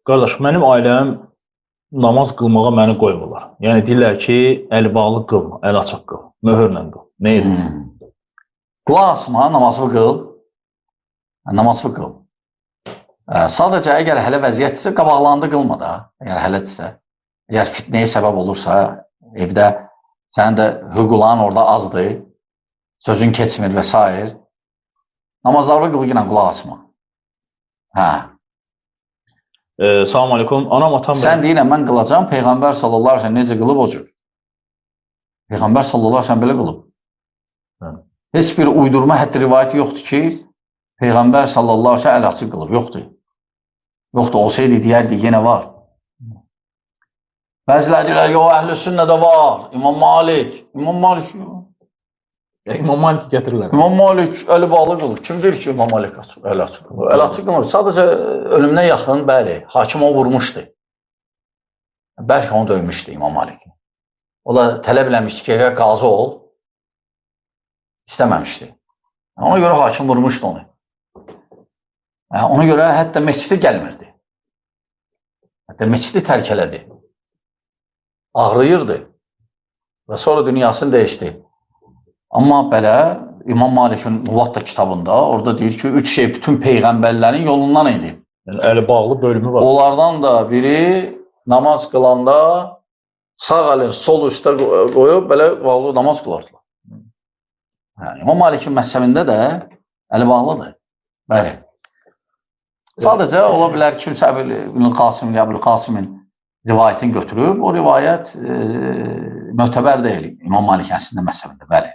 Qardaş, mənim ailəm namaz qılmağa məni qoymurlar. Yəni deyirlər ki, əli bağlı qılma, əl açıq qıl, möhürlə qıl. Nə edir? Qulaq asma, namazı qıl. Namazı qıl. Sadəcə, əgər hələ vəziyyətdirsə, qabaqlarında qılma da. Əgər hələdirsə, əgər fitnəyə səbəb olursa, evdə sənin də hüquqların orada azdır, sözün keçmir və s. Namazları qıl yenə qulaq asma. Salam aleykum, anam, atam... Sən deyirəm, mən qılacam, Peyğəmbər sallallahu aleyhi ve sellem necə qılıb o cür. Peyğəmbər sallallahu aleyhi ve sellem belə qılıb. Heç bir uydurma hətta rivayəti yoxdur ki, Peyğəmbər sallallahu aleyhi ve sellem əl açıq qılıb, yoxdur. Yoxdur, olsaydı deyərdi, yenə var. Bəzilər deyirlər, yox, əhl-i sünnədə var, İmam Malik yox. İmam Malik gətirirlər. İmam Malik əli bağlı qılır. Kim deyir ki, İmam Malik əli açıq qılır? Əli açıq qılır. Sadəcə ölümünə yaxın, bəli, hakim o vurmuşdu. Bəlkə onu döymüşdü İmam Malik. O da tələb eləmişdi ki, qazi ol. İstəməmişdi. Ona görə hakim vurmuşdu onu. Ona görə hətta meçidi gəlmirdi. Hətta meçidi tərk elədi. Ağrıyırdı. Və sonra dünyasını dəyişdi. Amma belə İmam Malikin Muvatta kitabında orada deyir ki, 3 şey bütün peyğəmbərlərin yolundan idi. Yəni əli bağlı bölümü var. Onlardan da biri namaz qılanda sağ əlin sol üstə qoyub belə bağlı namaz qılardılar. İmam Malikin məzhəbində də əli bağlıdır. Bəli. Sadəcə ola bilər ki, İbn Qasimin rivayətini götürüb, o rivayət mötəbər deyil İmam Malik əslində məzhəbində, bəli.